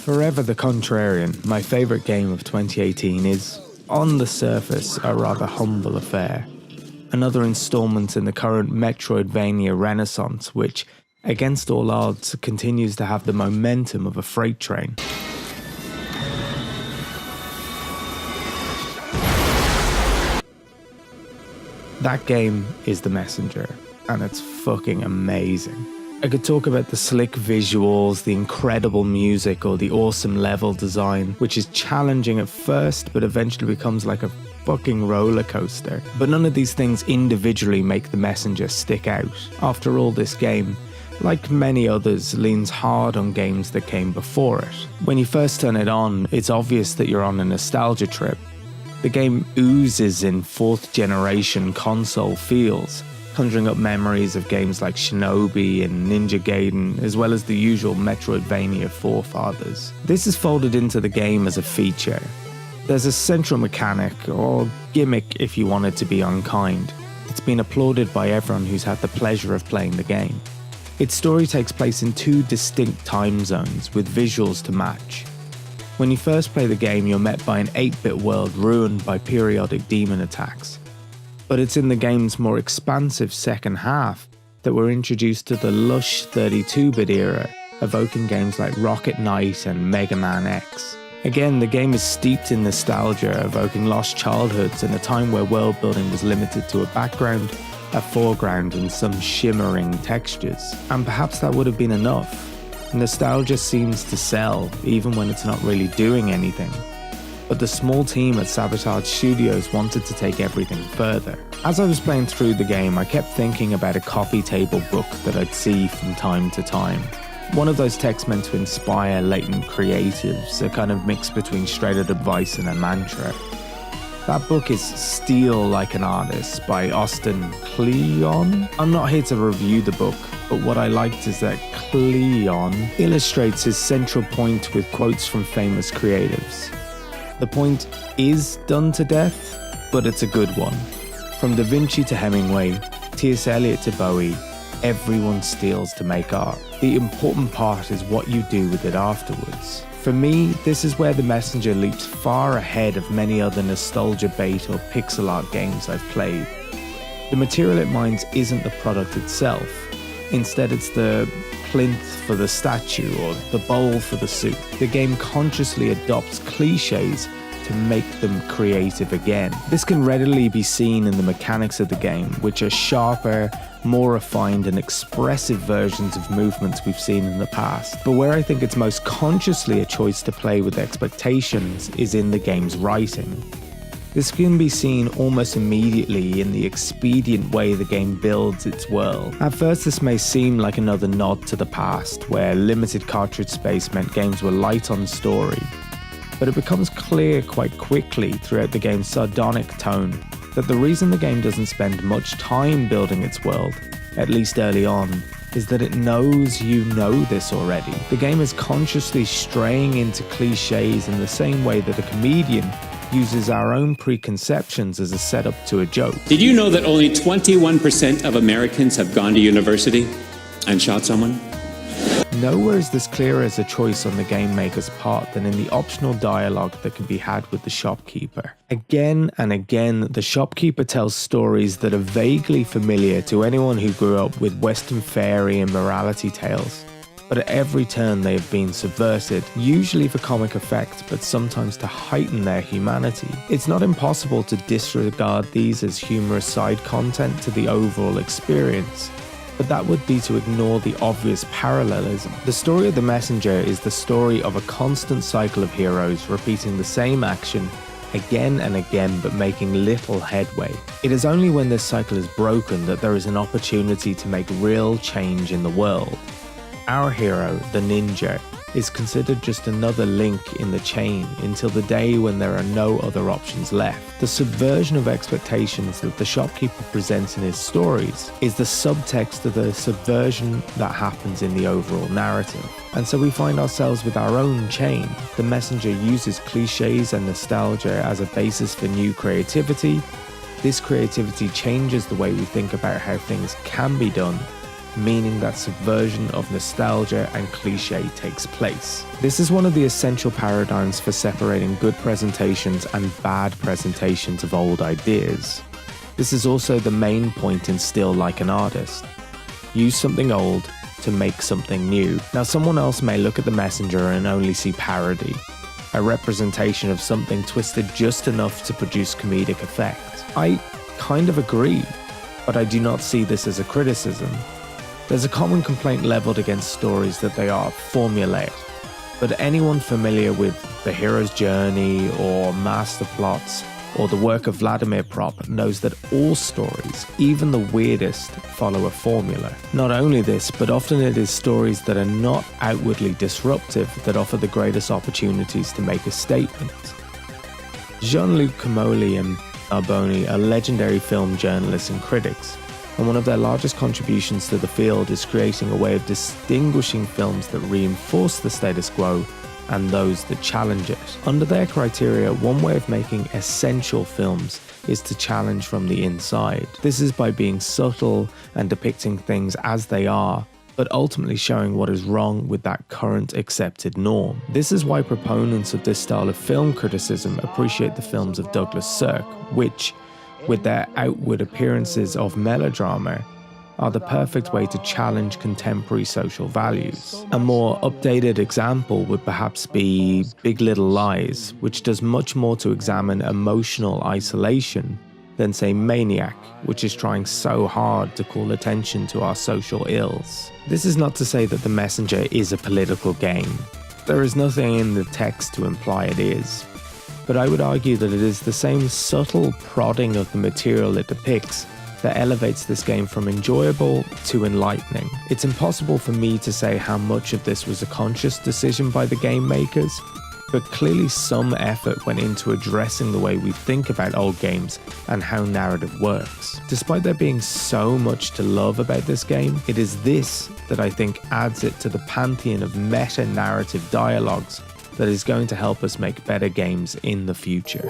Forever the contrarian, my favourite game of 2018 is, on the surface, a rather humble affair. Another instalment in the current Metroidvania renaissance, which, against all odds, continues to have the momentum of a freight train. That game is The Messenger, and it's fucking amazing. I could talk about the slick visuals, the incredible music, or the awesome level design, which is challenging at first, but eventually becomes like a fucking roller coaster. But none of these things individually make The Messenger stick out. After all, this game, like many others, leans hard on games that came before it. When you first turn it on, it's obvious that you're on a nostalgia trip. The game oozes in fourth-generation console feels, conjuring up memories of games like Shinobi and Ninja Gaiden, as well as the usual Metroidvania forefathers. This is folded into the game as a feature. There's a central mechanic, or gimmick if you wanted to be unkind. It's been applauded by everyone who's had the pleasure of playing the game. Its story takes place in two distinct time zones, with visuals to match. When you first play the game, you're met by an 8-bit world ruined by periodic demon attacks. But it's in the game's more expansive second half that we're introduced to the lush 32-bit era, evoking games like Rocket Knight and Mega Man X. Again, the game is steeped in nostalgia, evoking lost childhoods in a time where world building was limited to a background, a foreground, and some shimmering textures. And perhaps that would have been enough. Nostalgia seems to sell, even when it's not really doing anything. But the small team at Sabotage Studios wanted to take everything further. As I was playing through the game, I kept thinking about a coffee table book that I'd see from time to time. One of those texts meant to inspire latent creatives, a kind of mix between straight-out advice and a mantra. That book is Steal Like an Artist by Austin Kleon. I'm not here to review the book, but what I liked is that Kleon illustrates his central point with quotes from famous creatives. The point is done to death, but it's a good one. From Da Vinci to Hemingway, T.S. Eliot to Bowie, everyone steals to make art. The important part is what you do with it afterwards. For me, this is where The Messenger leaps far ahead of many other nostalgia bait or pixel art games I've played. The material it mines isn't the product itself. Instead, it's the plinth for the statue or the bowl for the soup. The game consciously adopts cliches to make them creative again. This can readily be seen in the mechanics of the game, which are sharper, more refined and expressive versions of movements we've seen in the past. But where I think it's most consciously a choice to play with expectations is in the game's writing. This can be seen almost immediately in the expedient way the game builds its world. At first, this may seem like another nod to the past, where limited cartridge space meant games were light on story. But it becomes clear quite quickly throughout the game's sardonic tone that the reason the game doesn't spend much time building its world, at least early on, is that it knows you know this already. The game is consciously straying into cliches in the same way that a comedian uses our own preconceptions as a setup to a joke. Did you know that only 21% of Americans have gone to university and shot someone? Nowhere is this clearer as a choice on the game maker's part than in the optional dialogue that can be had with the shopkeeper. Again and again, the shopkeeper tells stories that are vaguely familiar to anyone who grew up with Western fairy and morality tales. But at every turn they have been subverted, usually for comic effect, but sometimes to heighten their humanity. It's not impossible to disregard these as humorous side content to the overall experience, but that would be to ignore the obvious parallelism. The story of The Messenger is the story of a constant cycle of heroes repeating the same action again and again but making little headway. It is only when this cycle is broken that there is an opportunity to make real change in the world. Our hero, the ninja, is considered just another link in the chain until the day when there are no other options left. The subversion of expectations that the shopkeeper presents in his stories is the subtext of the subversion that happens in the overall narrative. And so we find ourselves with our own chain. The Messenger uses cliches and nostalgia as a basis for new creativity. This creativity changes the way we think about how things can be done. meaning that subversion of nostalgia and cliché takes place. This is one of the essential paradigms for separating good presentations and bad presentations of old ideas. This is also the main point in Still Like an Artist. Use something old to make something new. Now, someone else may look at The Messenger and only see parody, a representation of something twisted just enough to produce comedic effect. I kind of agree, but I do not see this as a criticism. There's a common complaint leveled against stories that they are formulaic, but anyone familiar with The Hero's Journey or Master Plots or the work of Vladimir Prop knows that all stories, even the weirdest, follow a formula. Not only this, but often it is stories that are not outwardly disruptive that offer the greatest opportunities to make a statement. Jean-Luc Comolli and Arboni are legendary film journalists and critics, and one of their largest contributions to the field is creating a way of distinguishing films that reinforce the status quo and those that challenge it. Under their criteria, one way of making essential films is to challenge from the inside. This is by being subtle and depicting things as they are, but ultimately showing what is wrong with that current accepted norm. This is why proponents of this style of film criticism appreciate the films of Douglas Sirk, which, with their outward appearances of melodrama, are the perfect way to challenge contemporary social values. A more updated example would perhaps be Big Little Lies, which does much more to examine emotional isolation than, say, Maniac, which is trying so hard to call attention to our social ills. This is not to say that The Messenger is a political game. There is nothing in the text to imply it is. But I would argue that it is the same subtle prodding of the material it depicts that elevates this game from enjoyable to enlightening. It's impossible for me to say how much of this was a conscious decision by the game makers, but clearly some effort went into addressing the way we think about old games and how narrative works. Despite there being so much to love about this game, it is this that I think adds it to the pantheon of meta-narrative dialogues that is going to help us make better games in the future.